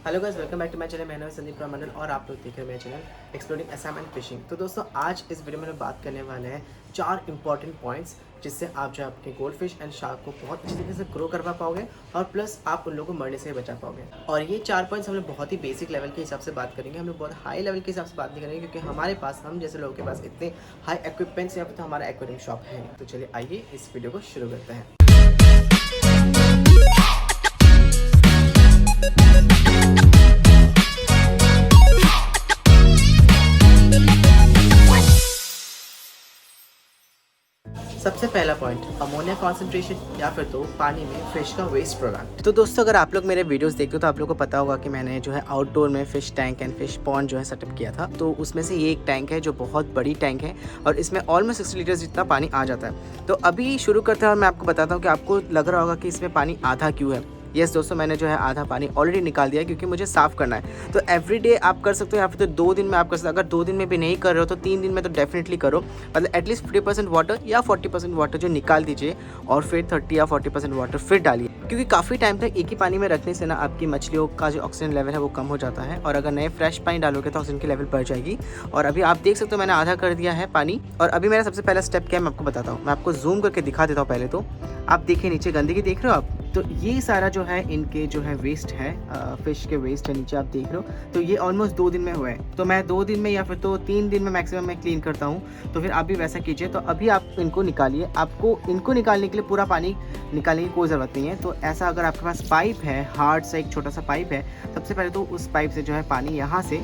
Hello guys, welcome back to my channel. मेरा नाम है संदीप मंडल और आप लोग देख रहे हैं मेरा channel exploring Assam and fishing. तो दोस्तों, आज इस वीडियो में हम बात करने वाले हैं 4 इंपॉर्टेंट पॉइंट्स जिससे आप जो अपने गोल्ड फिश एंड शार्क को बहुत अच्छी तरीके से ग्रो करवा पाओगे और प्लस आप उन लोगों को मरने से बचा पाओगे। और ये 4 पॉइंट्स हम लोग बहुत ही बेसिक लेवल के हिसाब से बात करेंगे, हम लोग बहुत हाई लेवल के हिसाब से बात नहीं करेंगे क्योंकि हमारे पास, हम जैसे लोगों के पास इतने हाई इक्विपमेंट्स या फिर तो हमारा एक्वेरियम शॉप है। तो चलिए आइए इस वीडियो को शुरू करते हैं। सबसे पहला पॉइंट, अमोनिया कॉन्सेंट्रेशन या फिर तो पानी में फिश का वेस्ट प्रोडक्ट। तो दोस्तों, अगर आप लोग मेरे वीडियोस देखते हो तो आप लोगों को पता होगा कि मैंने जो है आउटडोर में fish tank and fish pond जो है सेटअप किया था। तो उसमें से ये एक टैंक है जो बहुत बड़ी टैंक है और इसमें ऑलमोस्ट 60 लीटर जितना पानी आ जाता है। तो अभी शुरू करते हैं और मैं आपको बताता हूँ कि आपको लग रहा होगा कि इसमें पानी आधा क्यों है। यस दोस्तों, मैंने जो है आधा पानी ऑलरेडी निकाल दिया क्योंकि मुझे साफ़ करना है। तो एवरीडे आप कर सकते हो या फिर तो 2 दिन में आप कर सकते हो। अगर 2 दिन में भी नहीं कर रहे हो तो 3 दिन में तो डेफिनेटली करो। मतलब एटलीस्ट 50% वाटर या 40% वाटर जो निकाल दीजिए और फिर 30 या 40% वाटर फिर डालिए, क्योंकि काफ़ी टाइम तक एक ही पानी में रखने से ना आपकी मछलियों का जो ऑक्सीजन लेवल है वो कम हो जाता है और अगर नए फ्रेश पानी डालोगे तो ऑक्सीजन की लेवल बढ़ जाएगी। और अभी आप देख सकते हो मैंने आधा कर दिया है पानी। और अभी मेरा सबसे पहला स्टेप क्या है मैं आपको बताता हूँ। मैं आपको जूम करके दिखा देता हूँ। पहले तो आप देखिए नीचे गंदगी देख रहे हो आप। तो ये सारा जो है इनके जो है वेस्ट है, फिश के वेस्ट है नीचे आप देख रहे हो। तो ये ऑलमोस्ट 2 दिन में हुआ है। तो मैं 2 दिन में या फिर तो 3 दिन में मैक्सिमम मैं क्लीन करता हूँ। तो फिर आप भी वैसा कीजिए। तो अभी आप इनको निकालिए। आपको इनको निकालने के लिए पूरा पानी निकालने की कोई ज़रूरत नहीं है। तो ऐसा अगर आपके पास पाइप है, हार्ड सा एक छोटा सा पाइप है, सबसे पहले तो उस पाइप से जो है पानी यहाँ से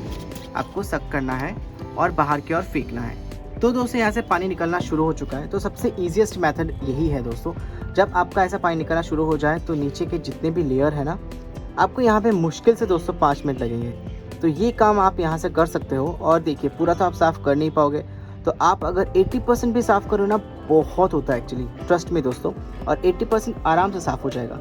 आपको सक करना है और बाहर की ओर फेंकना है। तो दोस्तों, यहाँ से पानी निकलना शुरू हो चुका है। तो सबसे ईजिएस्ट मेथड यही है दोस्तों। जब आपका ऐसा पानी निकलना शुरू हो जाए तो नीचे के जितने भी लेयर है ना, आपको यहाँ पे मुश्किल से दोस्तों 5 मिनट लगेंगे। तो ये काम आप यहाँ से कर सकते हो। और देखिए, पूरा तो आप साफ़ कर नहीं पाओगे। तो आप अगर 80% भी साफ़ करो ना, बहुत होता है एक्चुअली, ट्रस्ट में दोस्तों। और 80% आराम से साफ़ हो जाएगा।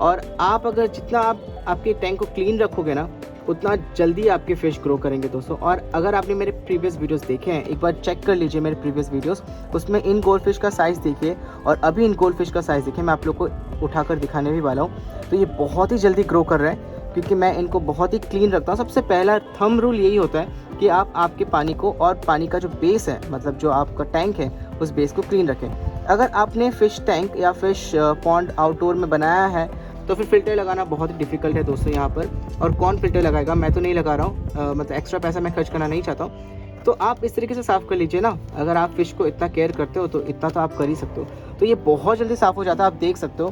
और आप अगर जितना आप आपके टैंक को क्लीन रखोगे ना, उतना जल्दी आपके फ़िश ग्रो करेंगे दोस्तों। और अगर आपने मेरे प्रीवियस वीडियोस देखे हैं, एक बार चेक कर लीजिए मेरे प्रीवियस वीडियोस। उसमें इन गोल्ड फिश का साइज़ देखिए और अभी इन गोल्ड फिश का साइज़ देखिए। मैं आप लोग को उठाकर दिखाने भी वाला हूँ। तो ये बहुत ही जल्दी ग्रो कर रहा है क्योंकि मैं इनको बहुत ही क्लीन रखता हूँ। सबसे पहला थंब रूल यही होता है कि आप आपके पानी को और पानी का जो बेस है, मतलब जो आपका टैंक है, उस बेस को क्लीन रखें। अगर आपने फ़िश टैंक या फिश पॉन्ड आउटडोर में बनाया है तो फिर फ़िल्टर लगाना बहुत ही डिफ़िकल्ट है दोस्तों यहाँ पर। और कौन फ़िल्टर लगाएगा, मैं तो नहीं लगा रहा हूँ। मतलब एक्स्ट्रा पैसा मैं खर्च करना नहीं चाहता हूँ। तो आप इस तरीके से साफ़ कर लीजिए ना। अगर आप फ़िश को इतना केयर करते हो तो इतना तो आप कर ही सकते हो। तो ये बहुत जल्दी साफ़ हो जाता है। आप देख सकते हो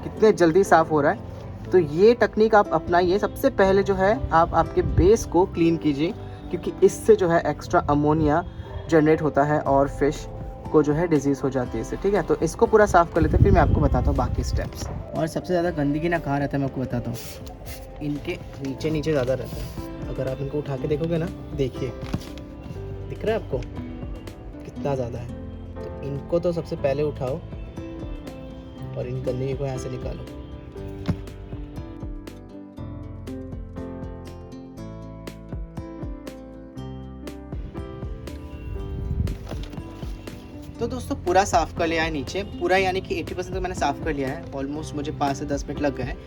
कितने जल्दी साफ़ हो रहा है। तो ये टेक्निक आप अपनाइए। सबसे पहले जो है आप आपके बेस को क्लीन कीजिए क्योंकि इससे जो है एक्स्ट्रा अमोनिया जनरेट होता है और फ़िश को जो है डिजीज़ हो जाती है इससे। ठीक है, तो इसको पूरा साफ़ कर लेते हैं, फिर मैं आपको बताता हूँ बाकी स्टेप्स। और सबसे ज़्यादा गंदगी ना कहाँ रहता है मैं आपको बताता हूँ। इनके नीचे नीचे ज़्यादा रहता है। अगर आप इनको उठा के देखोगे ना, देखिए दिख रहा है आपको कितना ज़्यादा है। तो इनको तो सबसे पहले उठाओ और इन गंदगी को यहाँ से निकालो। तो दोस्तों, पूरा साफ़ कर लिया है नीचे, पूरा यानी कि 80% तो मैंने साफ़ कर लिया है। ऑलमोस्ट मुझे 5 से 10 मिनट लग गए हैं।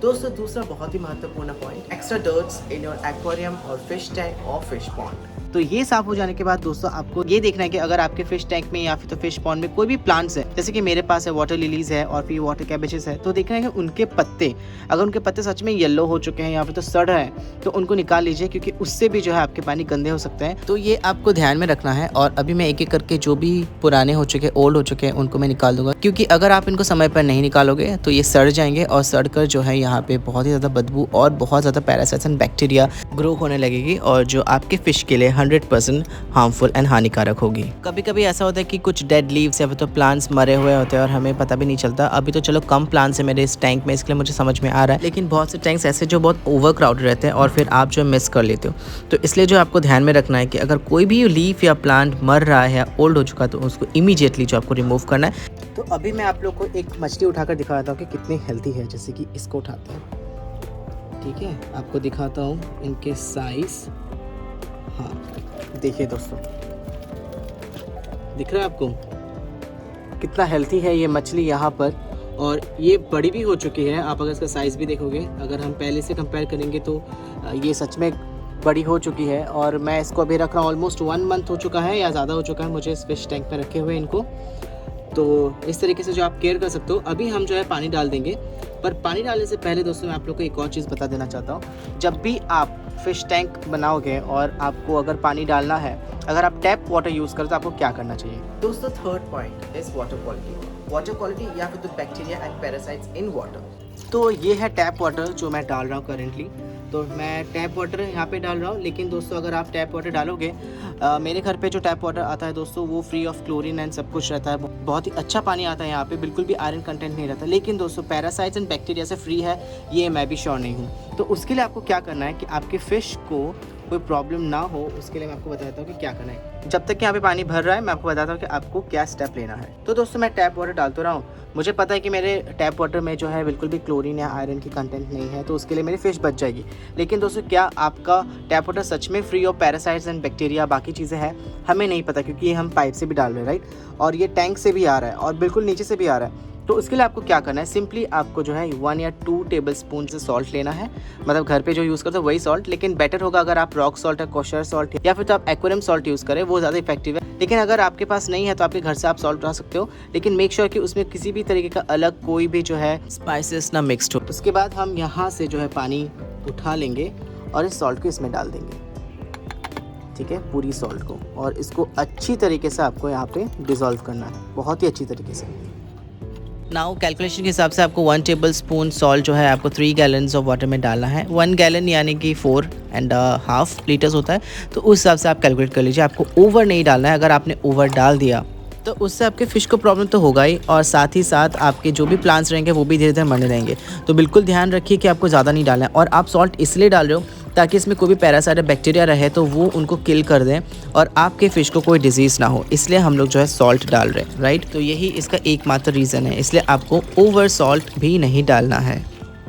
दोस्तों, दूसरा बहुत ही महत्वपूर्ण point, extra dirts in your aquarium और फिश टैंक और फिश पॉन्ड। तो ये साफ़ हो जाने के बाद दोस्तों, आपको ये देखना है कि अगर आपके फिश टैंक में या फिर तो फिश पॉन्ड में कोई भी प्लांट्स है, जैसे कि मेरे पास है वाटर लिलीज है और फिर वाटर कैबेजेस है, तो देखना है कि उनके पत्ते, अगर उनके पत्ते सच में येलो हो चुके हैं या फिर तो सड़ रहे हैं तो उनको निकाल लीजिए क्योंकि उससे भी जो है आपके पानी गंदे हो सकते हैं। तो ये आपको ध्यान में रखना है। और अभी मैं एक एक करके जो भी पुराने हो चुके, ओल्ड हो चुके हैं, उनको मैं निकाल दूंगा क्योंकि अगर आप इनको समय पर नहीं निकालोगे तो ये सड़ जाएंगे और सड़ कर जो है यहाँ पे बहुत ही ज़्यादा बदबू और बहुत ज़्यादा पैरासाइट्स एंड बैक्टीरिया ग्रो होने लगेगी और जो आपके फिश के लिए 100% हार्मफुल एंड हानिकारक होगी। कभी कभी ऐसा होता है कि कुछ डेड लीव्स या फिर तो प्लांट्स मरे हुए होते हैं और हमें पता भी नहीं चलता। अभी तो चलो कम प्लांट्स है मेरे इस टैंक में, इसके लिए मुझे समझ में आ रहा है, लेकिन बहुत से टैंक्स ऐसे जो बहुत ओवर क्राउडेड रहते हैं और फिर आप जो मिस कर लेते हो। तो इसलिए जो आपको ध्यान में रखना है कि अगर कोई भी लीफ या प्लांट मर रहा है या ओल्ड हो चुका है तो उसको इमीडिएटली जो आपको रिमूव करना है। तो अभी मैं आप लोग को एक मछली उठाकर दिखाता हूँ कि कितनी हेल्थी है। जैसे कि इसको उठाते हैं, ठीक है, आपको दिखाता हूँ इनके साइज। हाँ देखिए दोस्तों, दिख रहा है आपको कितना हेल्थी है ये मछली यहाँ पर। और ये बड़ी भी हो चुकी है। आप अगर इसका साइज़ भी देखोगे, अगर हम पहले से कंपेयर करेंगे तो ये सच में बड़ी हो चुकी है। और मैं इसको अभी रख रहा हूँ, ऑलमोस्ट 1 मंथ हो चुका है या ज़्यादा हो चुका है मुझे इस फिश टैंक में रखे हुए इनको। तो इस तरीके से जो आप केयर कर सकते हो। अभी हम जो है पानी डाल देंगे, पर पानी डालने से पहले दोस्तों मैं आप लोग को एक और चीज़ बता देना चाहता हूँ। जब भी आप फ़िश टैंक बनाओगे और आपको अगर पानी डालना है, अगर आप टैप वाटर यूज़ करो तो आपको क्या करना चाहिए दोस्तों? Third point is water quality या फिर तो bacteria and parasites in water. तो ये है टैप वाटर जो मैं डाल रहा हूँ करेंटली। तो मैं टैप वाटर यहाँ पे डाल रहा हूँ। लेकिन दोस्तों अगर आप टैप वाटर डालोगे, मेरे घर पे जो टैप वाटर आता है दोस्तों वो फ्री ऑफ क्लोरीन एंड सब कुछ रहता है। बहुत ही अच्छा पानी आता है यहाँ पे, बिल्कुल भी आयरन कंटेंट नहीं रहता। लेकिन दोस्तों पैरासाइट्स एंड बैक्टीरिया से फ्री है, ये मैं भी श्योर नहीं हूँ। तो उसके लिए आपको क्या करना है कि आपके फ़िश को कोई प्रॉब्लम ना हो, उसके लिए मैं आपको बताता हूँ कि क्या करना है। जब तक यहाँ पे पानी भर रहा है मैं आपको बताता हूँ कि आपको क्या स्टेप लेना है। तो दोस्तों मैं टैप वाटर डालता रहा हूँ। मुझे पता है कि मेरे टैप वाटर में जो है बिल्कुल भी क्लोरीन या आयरन की कंटेंट नहीं है, तो उसके लिए मेरी फ़िश बच जाएगी। लेकिन दोस्तों क्या आपका टैप वाटर सच में free of parasites and bacteria बाकी चीज़ें हैं? हमें नहीं पता, क्योंकि ये हम पाइप से भी डाल रहे हैं, राइट? और ये टैंक से भी आ रहा है और बिल्कुल नीचे से भी आ रहा है। तो उसके लिए आपको क्या करना है, सिंपली आपको जो है 1 या 2 टेबलस्पून से सॉल्ट लेना है। मतलब घर पे जो यूज़ करते हो वही सॉल्ट, लेकिन बेटर होगा अगर आप रॉक सॉल्ट या कोशर सॉल्ट या फिर तो आप एक्वेरियम सॉल्ट यूज़ करें, वो ज़्यादा इफेक्टिव है। लेकिन अगर आपके पास नहीं है तो आपके घर से आप सॉल्ट ला सकते हो, लेकिन मेक श्योर कि उसमें किसी भी तरीके का अलग कोई भी जो है स्पाइसेस ना मिक्सड हो। उसके बाद हम यहाँ से जो है पानी उठा लेंगे और इस सॉल्ट को इसमें डाल देंगे, ठीक है, पूरी सॉल्ट को। और इसको अच्छी तरीके से आपको यहाँ पे डिज़ोल्व करना है, बहुत ही अच्छी तरीके से। नाउ कैलकुलेशन के हिसाब से आपको 1 टेबलस्पून सॉल्ट जो है आपको 3 गैलन्स ऑफ वाटर में डालना है। 1 गैलन यानी कि 4.5 लीटर्स होता है, तो उस हिसाब से आप कैलकुलेट कर लीजिए। आपको ओवर नहीं डालना है। अगर आपने ओवर डाल दिया तो उससे आपके फ़िश को प्रॉब्लम तो होगा ही, और साथ ही साथ आपके जो भी प्लांट्स रहेंगे वो भी धीरे धीरे मरने रहेंगे। तो बिल्कुल ध्यान रखिए कि आपको ज़्यादा नहीं डालना है। और आप सॉल्ट इसलिए डाल रहे हो ताकि इसमें कोई भी पैरासाइट या बैक्टीरिया रहे तो वो उनको किल कर दें और आपके फ़िश को कोई डिजीज़ ना हो, इसलिए हम लोग जो है सॉल्ट डाल रहे हैं, राइट? तो यही इसका एकमात्र रीज़न है, इसलिए आपको ओवर सॉल्ट भी नहीं डालना है।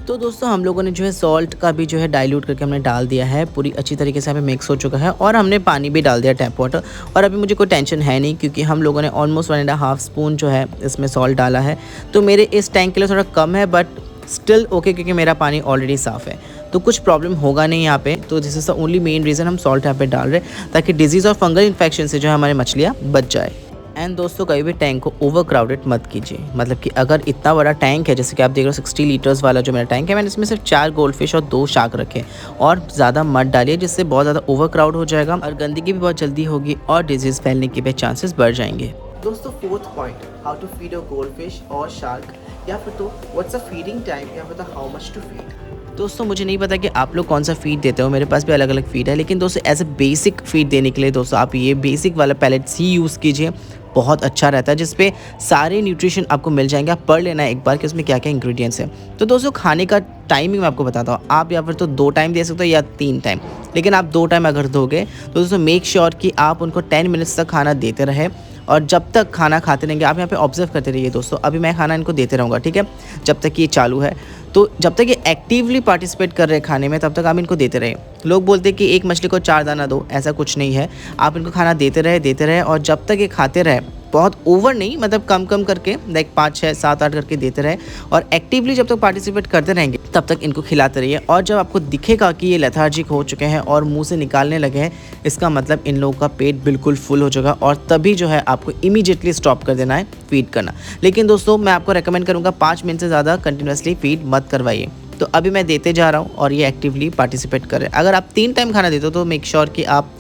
तो दोस्तों हम लोगों ने जो है सॉल्ट का भी जो है डाइल्यूट करके हमने डाल दिया है, पूरी अच्छी तरीके से हमें मिक्स हो चुका है। और हमने पानी भी डाल दिया टैप वाटर। और अभी मुझे कोई टेंशन है नहीं, क्योंकि हम लोगों ने ऑलमोस्ट 1.5 स्पून जो है इसमें सॉल्ट डाला है। तो मेरे इस टैंक के लिए थोड़ा कम है, बट स्टिल ओके, क्योंकि मेरा पानी ऑलरेडी साफ़ है, तो कुछ प्रॉब्लम होगा नहीं यहाँ पे। तो this is the only main reason हम सॉल्ट यहाँ पे डाल रहे हैं, ताकि डिजीज़ और फंगल इन्फेक्शन से जो है हमारी मछलियाँ बच जाए। एंड दोस्तों कभी भी टैंक को ओवर क्राउडेड मत कीजिए। मतलब कि अगर इतना बड़ा टैंक है, जैसे कि आप देख रहे हो 60 लीटर्स वाला जो मेरा टैंक है, मैंने इसमें सिर्फ 4 गोल्ड फिश और 2 शार्क रखे, और ज़्यादा मत डालिए, जिससे बहुत ज़्यादा ओवर क्राउड हो जाएगा और गंदगी भी बहुत जल्दी होगी और डिजीज़ फैलने के भी चांसेस बढ़ जाएंगे। दोस्तों 4th point, how to feed a gold fish और शार्क, या फिर तो व्हाट्स अ फीडिंग टाइम, या फिर तो हाउ मच टू फीड। दोस्तों मुझे नहीं पता कि आप लोग कौन सा फीड देते हो, मेरे पास भी अलग अलग फीड है। लेकिन दोस्तों एज ए बेसिक फीड देने के लिए दोस्तों आप ये बेसिक वाला पैलेट्स ही यूज़ कीजिए, बहुत अच्छा रहता है, जिसपे सारे न्यूट्रिशन आपको मिल जाएंगे। आप पढ़ लेना एक बार कि उसमें क्या क्या इंग्रेडिएंट्स हैं। तो दोस्तों खाने का टाइमिंग मैं आपको बताता हूँ, आप या फिर तो 2 टाइम दे सकते हो या 3 टाइम, लेकिन आप 2 टाइम अगर दोगे तो दोस्तों मेक श्योर कि आप उनको 10 मिनट्स तक खाना देते रहे, और जब तक खाना खाते रहेंगे आप यहाँ पे ऑब्जर्व करते रहिए दोस्तों। अभी मैं खाना इनको देते रहूँगा, ठीक है, जब तक ये चालू है। तो जब तक ये एक्टिवली पार्टिसिपेट कर रहे हैं खाने में, तब तक आप इनको देते रहे। लोग बोलते हैं कि एक मछली को 4 दाना दो, ऐसा कुछ नहीं है। आप इनको खाना देते रहे, और जब तक ये खाते रहे, बहुत ओवर नहीं, मतलब कम कम करके, लाइक 5, 6, 7, 8 करके देते रहे, और एक्टिवली जब तक पार्टिसिपेट करते रहेंगे तब तक इनको खिलाते रहिए। और जब आपको दिखेगा कि ये लेथार्जिक हो चुके हैं और मुंह से निकालने लगे हैं, इसका मतलब इन लोगों का पेट बिल्कुल फुल हो चुका, और तभी जो है आपको इमीडिएटली स्टॉप कर देना है फीड करना। लेकिन दोस्तों मैं आपको रेकमेंड करूँगा 5 मिनट से ज़्यादा कंटिन्यूसली फीड मत करवाइए। तो अभी मैं देते जा रहा हूँ और ये एक्टिवली पार्टिसिपेट कर रहे हैं। अगर आप 3 टाइम खाना देते हो तो मेक श्योर कि आप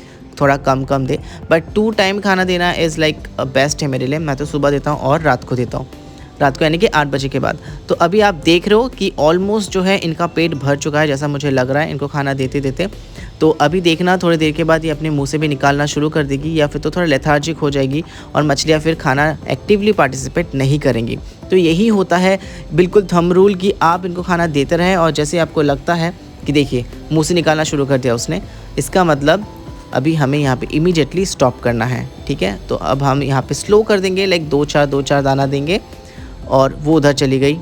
थोड़ा कम दे, बट 2 टाइम खाना देना इज़ लाइक बेस्ट है मेरे लिए। मैं तो सुबह देता हूँ और रात को देता हूँ, रात को यानी कि 8 बजे के बाद। तो अभी आप देख रहे हो कि ऑलमोस्ट जो है इनका पेट भर चुका है, जैसा मुझे लग रहा है इनको खाना देते देते। तो अभी देखना थोड़ी देर के बाद ये अपने मुंह से भी निकालना शुरू कर देगी, या फिर तो थोड़ा लेथार्जिक हो जाएगी और मछलियाँ फिर खाना एक्टिवली पार्टिसिपेट नहीं करेंगी। तो यही होता है बिल्कुल थंब रूल कि आप इनको खाना देते रहें, और जैसे आपको लगता है कि देखिए मुँह से निकालना शुरू कर दिया उसने, इसका मतलब अभी हमें यहाँ पे इमीडिएटली स्टॉप करना है, ठीक है। तो अब हम यहाँ पे स्लो कर देंगे, लाइक 2-4 दाना देंगे, और वो उधर चली गई।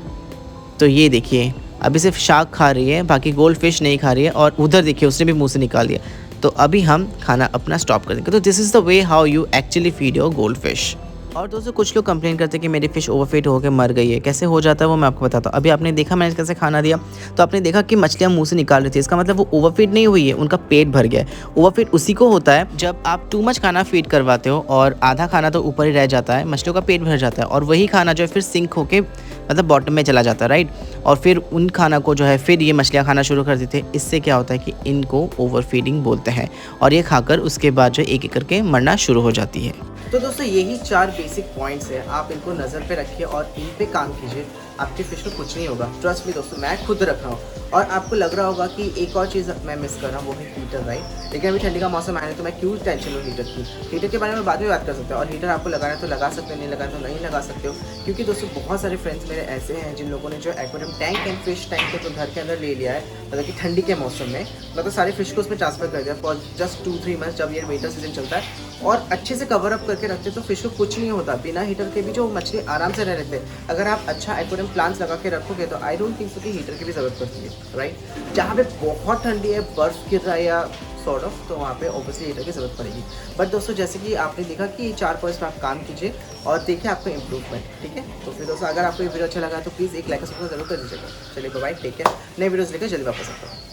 तो ये देखिए अभी सिर्फ शार्क खा रही है, बाकी गोल्ड फिश नहीं खा रही है, और उधर देखिए उसने भी मुंह से निकाल दिया। तो अभी हम खाना अपना स्टॉप कर देंगे। तो this is the way how you actually feed your gold fish. और दोस्तों कुछ लोग कंप्लेन करते हैं कि मेरी फ़िश ओवरफीड होकर मर गई है। कैसे हो जाता है वो मैं आपको बताता हूँ। अभी आपने देखा मैंने कैसे खाना दिया, तो आपने देखा कि मछलियाँ मुँह से निकाल रही थी। इसका मतलब वो ओवरफीड नहीं हुई है, उनका पेट भर गया है। ओवरफीड उसी को होता है जब आप टू मच खाना फीड करवाते हो और आधा खाना तो ऊपर ही रह जाता है, मछलियों का पेट भर जाता है और वही खाना जो है फिर सिंक होके मतलब बॉटम में चला जाता है, राइट। और फिर उन खाना को जो है फिर ये मछलियाँ खाना शुरू कर देते हैं। इससे क्या होता है कि इनको ओवरफीडिंग बोलते हैं और ये खाकर उसके बाद जो एक एक करके मरना शुरू हो जाती है। तो दोस्तों यही 4 बेसिक पॉइंट्स हैं, आप इनको नज़र पे रखिए और इन पे काम कीजिए, आपकी फ़िश में कुछ नहीं होगा। ट्रस्ट मी दोस्तों, मैं खुद रख रहा हूँ। और आपको लग रहा होगा कि एक और चीज़ मैं मिस कर रहा हूँ, वो है हीटर, राइट। लेकिन अभी ठंडी का मौसम आया है तो मैं क्यों टेंशन लूँ हीटर की। हीटर के बारे में बाद में बात कर सकते हैं, और हीटर आपको लगाना है तो लगा सकते हो, नहीं लगाना तो नहीं लगा सकते हो। क्योंकि दोस्तों बहुत सारे फ्रेंड्स मेरे ऐसे हैं जिन लोगों ने जो aquarium tank and fish tank को तो घर के अंदर ले लिया है, मतलब कि ठंडी के मौसम में, मतलब सारे फिश को उसमें ट्रांसफर कर दिया फॉर जस्ट 2-3 मंथ्स जब ये विंटर सीजन चलता है, और अच्छे से कवर अप करके रखते तो फिश को कुछ नहीं होता। बिना हीटर के भी जो मछली आराम से रह लेते हैं। अगर आप अच्छा एक्वेरियम प्लांट्स लगा के रखोगे तो आई डोंट थिंक सो कि हीटर की भी ज़रूरत पड़ती है, राइट। जहाँ पे बहुत ठंडी है, बर्फ़ गिर रहा है या सॉर्ट ऑफ, तो वहाँ पे ऑब्वियसली हीटर की ज़रूरत पड़ेगी। बट दोस्तों जैसे कि आपने देखा कि 4 पॉइंट्स पर आप काम कीजिए और देखिए आपको इम्प्रूवमेंट, ठीक है। तो फिर दोस्तों अगर आपको ये वीडियो अच्छा लगा तो प्लीज़ एक लाइक और सब्सक्राइब जरूर कर दीजिएगा। चलिए बाय, टेक केयर। नए वीडियोज़ लेकर जल्दी वापस आता हूँ।